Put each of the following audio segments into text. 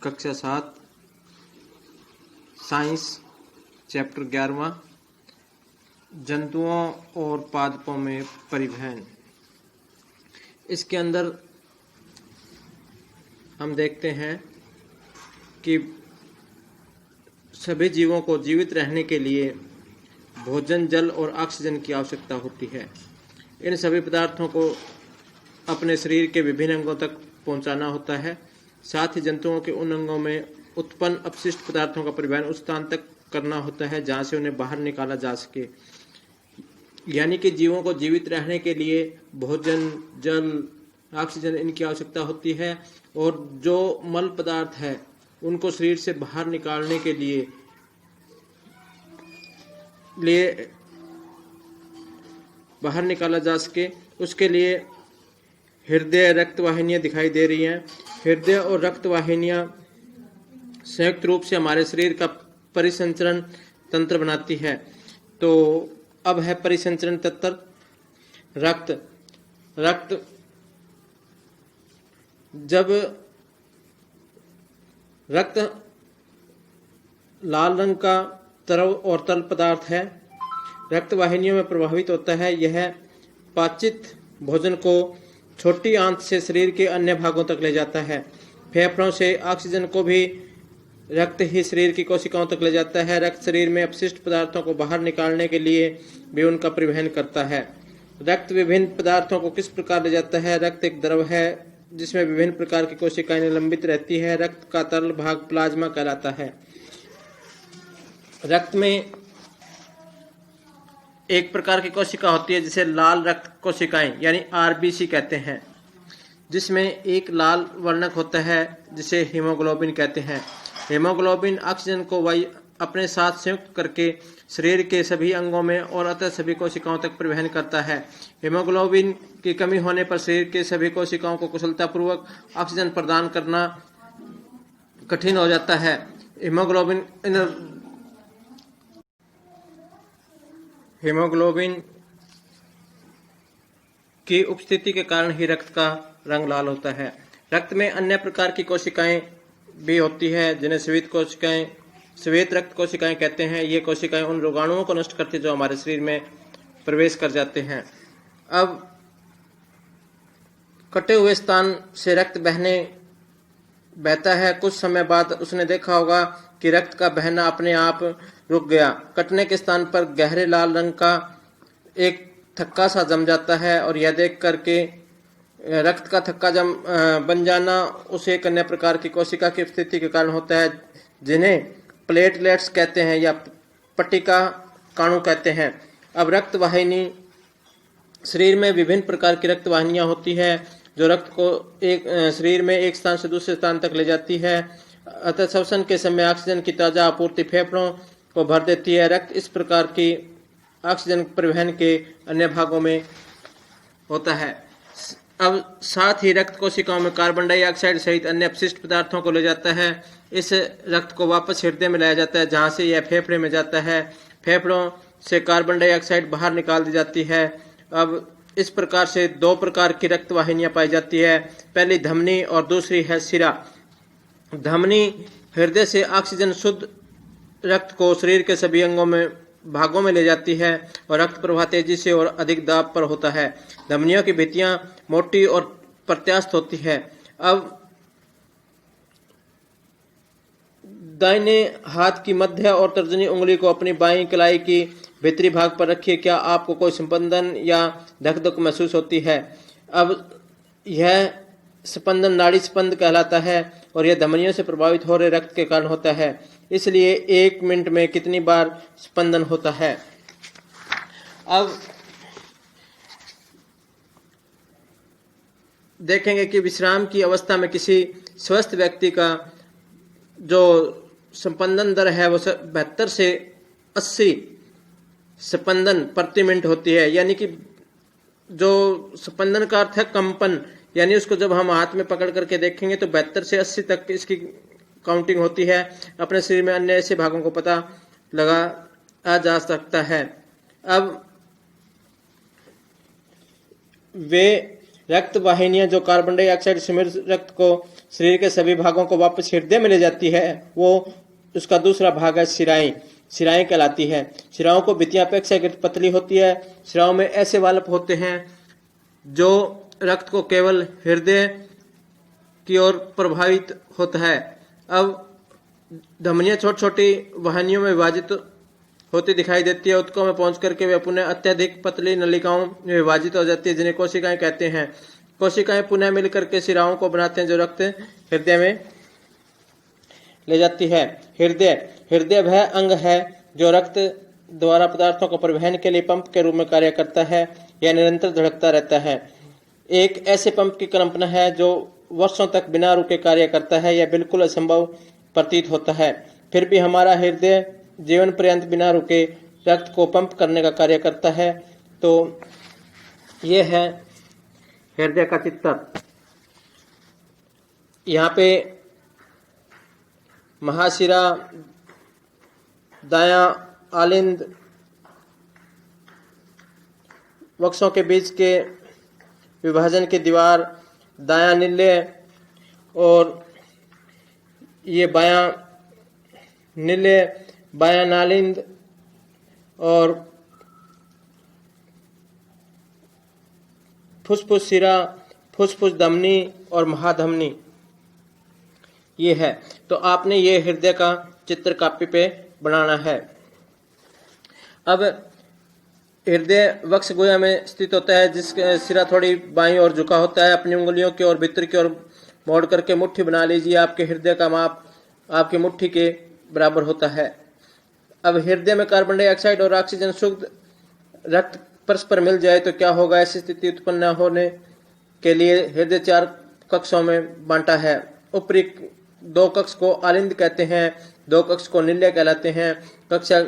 कक्षा 7 science chapter 11वां जंतुओं और पादपों में परिवहन। इसके अंदर हम देखते हैं कि सभी जीवों को जीवित रहने के लिए भोजन, जल और ऑक्सीजन की आवश्यकता होती है। इन सभी पदार्थों को अपने शरीर के विभिन्न अंगों तक पहुंचाना होता है। साथ ही जंतुओं के उन अंगों में उत्पन्न अपशिष्ट पदार्थों का परिवहन उस स्थान तक करना होता है जहां से उन्हें बाहर निकाला जा सके। यानी कि जीवों को जीवित रहने के लिए भोजन, जल, ऑक्सीजन इनकी आवश्यकता होती है और जो मल पदार्थ है उनको शरीर से बाहर निकालने के लिए बाहर निकाला जा सके, उसके लिए हृदय, रक्त वाहिनियां दिखाई दे रही हैं। हृदय और रक्त वाहिनियां संयुक्त रूप से हमारे शरीर का परिसंचरण तंत्र बनाती है। तो अब है परिसंचरण तंत्र। रक्त जब रक्त लाल रंग का तरल और तरल पदार्थ है, रक्त वाहिनियों में प्रभावित होता है। यह पाचित भोजन को छोटी आंत से शरीर के अन्य भागों तक ले जाता है। फेफड़ों से ऑक्सीजन को भी रक्त ही शरीर की कोशिकाओं तक ले जाता है। रक्त शरीर में अपशिष्ट पदार्थों को बाहर निकालने के लिए भी उनका परिवहन करता है। रक्त विभिन्न पदार्थों को किस प्रकार ले जाता है? रक्त एक द्रव है जिसमें विभिन्न प्रकार की कोशिकाएं निलंबित रहती है। रक्त का तरल भाग प्लाज्मा कहलाता है। रक्त में एक प्रकार की कोशिका होती है जिसे लाल रक्त कोशिकाएं यानी आरबीसी कहते हैं, जिसमें एक लाल वर्णक होता है जिसे हीमोग्लोबिन कहते हैं। हीमोग्लोबिन ऑक्सीजन को अपने साथ संयुक्त करके शरीर के सभी अंगों में और अतः सभी कोशिकाओं तक परिवहन करता है। हीमोग्लोबिन की कमी होने पर शरीर के सभी कोशिकाओं को कुशलतापूर्वक ऑक्सीजन प्रदान करना कठिन हो जाता है। हीमोग्लोबिन की उपस्थिति के कारण ही रक्त का रंग लाल होता है। रक्त में अन्य प्रकार की कोशिकाएं भी होती है जिन्हें श्वेत रक्त कोशिकाएं कहते हैं। ये कोशिकाएं उन रोगाणुओं को नष्ट करती है जो हमारे शरीर में प्रवेश कर जाते हैं। अब कटे हुए स्थान से रक्त बहता है। कुछ समय बाद उसने देखा होगा कि रक्त का बहना अपने आप रुक गया। कटने के स्थान पर गहरे लाल रंग का एक थक्का सा जम जाता है और यह देख करके रक्त का थक्का बन जाना उस एक अन्य प्रकार की कोशिका की स्थिति के कारण होता है जिन्हें प्लेटलेट्स कहते हैं या पट्टिका काणु कहते हैं। अब रक्त वाहिनी, शरीर में विभिन्न प्रकार की रक्त वाहिनियां होती है जो रक्त को शरीर में एक स्थान से दूसरे स्थान तक ले जाती है। अतः श्वसन के समय ऑक्सीजन की ताजा आपूर्ति फेफड़ों को भर देती है। रक्त इस प्रकार की ऑक्सीजन परिवहन के अन्य भागों में होता है। अब साथ ही रक्त कोशिकाओं में कार्बन डाइऑक्साइड सहित अन्य अपशिष्ट पदार्थों को ले जाता है। इस रक्त को वापस हृदय में लाया जाता है जहां से यह फेफड़े में जाता है। फेफड़ों से कार्बन डाइऑक्साइड बाहर निकाल दी जाती है। अब इस प्रकार से दो प्रकार की रक्त वाहिनियां पाई जाती है। पहली धमनी और दूसरी है शिरा। धमनी हृदय से ऑक्सीजन शुद्ध रक्त को शरीर के सभी भागों में ले जाती है और रक्त प्रवाह तेजी से और अधिक दाब पर होता है। धमनियों की भित्तियां मोटी और प्रत्यास्थ होती है। अब दाहिने हाथ की मध्य और तर्जनी उंगली को अपनी बाईं कलाई की भीतरी भाग पर रखिए। क्या आपको कोई स्पंदन या धक-धक महसूस होती है? अब यह स्पंदन नाड़ी स्पंद कहलाता है और यह धमनियों से प्रभावित हो रहे रक्त के कारण होता है। इसलिए 1 मिनट में कितनी बार स्पंदन होता है? अब देखेंगे कि विश्राम की अवस्था में किसी स्वस्थ व्यक्ति का जो स्पंदन दर है वो 72 से 80 स्पंदन प्रति मिनट होती है। यानी कि जो स्पंदन का अर्थ है कंपन, यानी उसको जब हम हाथ में पकड़ करके देखेंगे तो 72 से 80 तक इसकी काउंटिंग होती है। अपने शरीर में अन्य ऐसे भागों को पता लगाया जा सकता है। अब वे रक्त वाहिनियां जो कार्बन डाइऑक्साइड से मृत रक्त को शरीर के सभी भागों को वापस हृदय में ले जाती है, वो उसका दूसरा भाग है शिराएं। शिराएं कहलाती है। शिराओं को भित्तियां अपेक्षाकृत पतली होती है। शिराओं में ऐसे वाल्व होते हैं जो रक्त को केवल हृदय की ओर प्रभावित होता है। अब धमनियां छोटी छोटी वाहिनियों में विभाजित होती दिखाई देती है। ऊतकों में पहुंच करके वे पुनः अत्यधिक पतली नलिकाओं में विभाजित हो जाती है, जिन्हें कोशिकाएं कहते हैं। कोशिकाएं पुनः मिलकर के शिराओं को बनाते हैं जो रक्त हृदय में ले जाती है। हृदय वह अंग है जो रक्त द्वारा पदार्थों को परिवहन के लिए पंप के रूप में कार्य करता है या निरंतर धड़कता रहता है। एक ऐसे पंप की कल्पना है जो वर्षों तक बिना रुके कार्य करता है। यह बिल्कुल असंभव प्रतीत होता है, फिर भी हमारा हृदय जीवन पर्यंत बिना रुके रक्त को पंप करने का कार्य करता है। तो यह है हृदय का चित्र। यहाँ पे महाशिरा, दायां आलिंद, वक्षों के बीच के विभाजन की दीवार, दायां निल्य और ये बायां निल्य, बायां नालिंद और फुसफुस शिरा, फुसफुस धमनी और महाधमनी ये है। तो आपने ये हृदय का चित्र कापी पे बनाना है। अब हृदय वक्ष गुहा में स्थित होता है, जिसका सिरा थोड़ी बाईं ओर झुका होता है। अपनी उंगलियों की ओर भीतर की ओर मोड़ करके मुट्ठी बना लीजिए। आपके हृदय का माप आपकी मुट्ठी के बराबर होता है। अब हृदय में कार्बन डाइऑक्साइड और ऑक्सीजन शुद्ध रक्त परस्पर मिल जाए तो क्या होगा? ऐसी स्थिति उत्पन्न होने के लिए हृदय 4 कक्षों में बांटा है। ऊपरी 2 कक्ष को आलिंद कहते हैं, 2 कक्ष को निल्य कहलाते हैं। कक्षा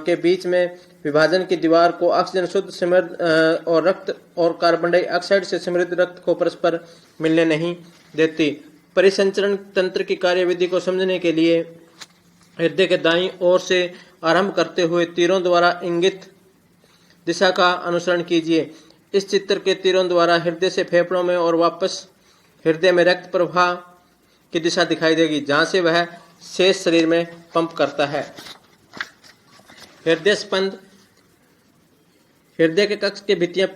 के बीच में विभाजन की दीवार को ऑक्सीजन शुद्ध समृद्ध और रक्त और कार्बन डाइऑक्साइड से समृद्ध रक्त को परस्पर मिलने नहीं देती। परिसंचरण तंत्र की कार्यविधि को समझने के लिए हृदय के दाईं ओर से आरंभ करते हुए तीरों द्वारा इंगित दिशा का अनुसरण कीजिए। इस चित्र के तीरों द्वारा हृदय से फेफड़ों में और वापस हृदय में रक्त प्रवाह की दिशा दिखाई देगी, जहां से वह शेष शरीर में पंप करता है। हृदय स्पंद। हृदय के कक्ष की भित्तियां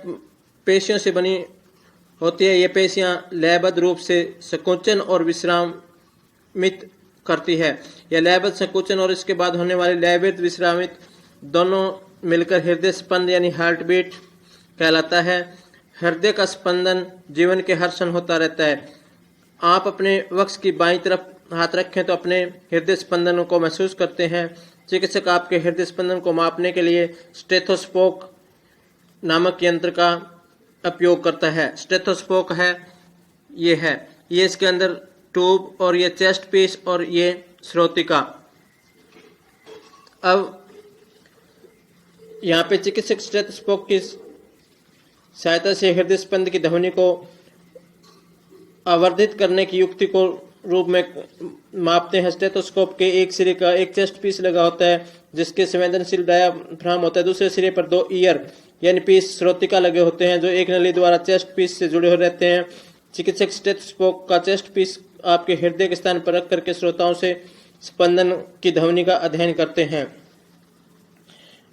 पेशियों से बनी होती है। ये पेशियां लयबद्ध रूप से संकुचन और विश्रामित करती है। यह लयबद्ध संकुचन और इसके बाद होने वाली लयबद्ध विश्रामित दोनों मिलकर हृदय स्पंद यानी हार्ट बीट कहलाता है। हृदय का स्पंदन जीवन के हर क्षण होता रहता है। आप अपने वक्ष की बाईं तरफ हाथ रखें तो अपने हृदय स्पंदन को महसूस करते हैं। चिकित्सक आपके हृदय स्पंदन को मापने के लिए स्टेथोस्कोप नामक यंत्र का उपयोग करता है। स्टेथोस्कोप है ये इसके अंदर ट्यूब और ये चेस्ट पीस और ये श्रोतिका। अब यहाँ पे चिकित्सक स्टेथोस्कोप की सहायता से हृदय स्पंद की ध्वनि को आवर्धित करने की युक्ति को रूप में मापते हैं। स्टेथोस्कोप के एक सिरे का एक चेस्ट पीस लगा होता है, जिसके संवेदनशील डायाफ्राम होता है। दूसरे सिरे पर 2 ईयर यानी पीस श्रोतिका लगे होते हैं, जो एक नली द्वारा चेस्ट पीस से जुड़े हो रहते हैं। चिकित्सक स्टेथोस्कोप का चेस्ट पीस आपके हृदय के स्थान पर रख करके श्रोताओं से स्पंदन की ध्वनि का अध्ययन करते हैं।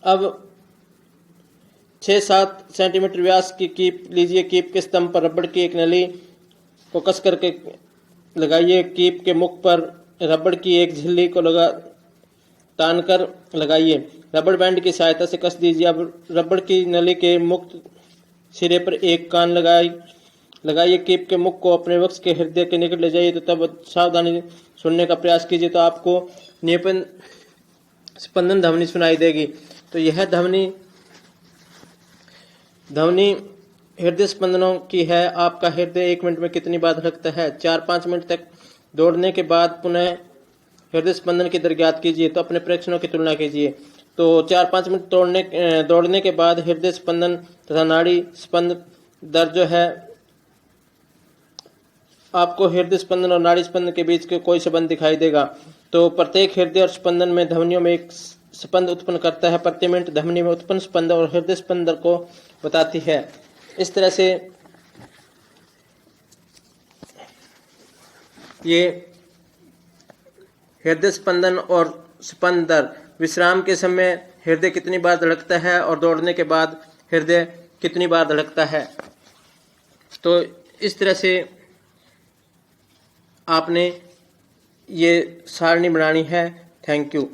अब 6-7 सेंटीमीटर व्यास की कीप लीजिए। कीप के स्तंभ पर रबड़ की एक नली को कस करके लगाइए। कीप के मुख पर रबड़ की एक झिल्ली को तान कर लगाइए। रबड़ बैंड की सहायता से कस दीजिए। अब रबड़ की नली के मुक्त सिरे पर एक कान लगाइए। कीप के मुख को अपने वक्ष के हृदय के निकट ले जाइए, तो तब सावधानी सुनने का प्रयास कीजिए, तो आपको नियपन स्पंदन ध्वनि सुनाई देगी। तो यह ध्वनि हृदय स्पंदनों की है। आपका हृदय 1 मिनट में कितनी बार धड़कता है? 4-5 मिनट तक दौड़ने के बाद पुनः हृदय स्पंदन की दर ज्ञात कीजिए, तो अपने प्रेक्षणों की तुलना कीजिए। तो 4-5 मिनट दौड़ने के बाद हृदय स्पंदन तथा नाड़ी स्पंद दर जो है, आपको हृदय स्पंदन और नाड़ी स्पंदन के बीच के कोई संबंध दिखाई देगा। तो प्रत्येक हृदय और स्पंदन में ध्वनियों में एक स्पंद उत्पन्न करता है। प्रति मिनट ध्वनि में उत्पन्न स्पंद और हृदय स्पंदन को बताती है। इस तरह से ये हृदय स्पंदन और स्पंद दर, विश्राम के समय हृदय कितनी बार धड़कता है और दौड़ने के बाद हृदय कितनी बार धड़कता है। तो इस तरह से आपने ये सारणी बनानी है। Thank you.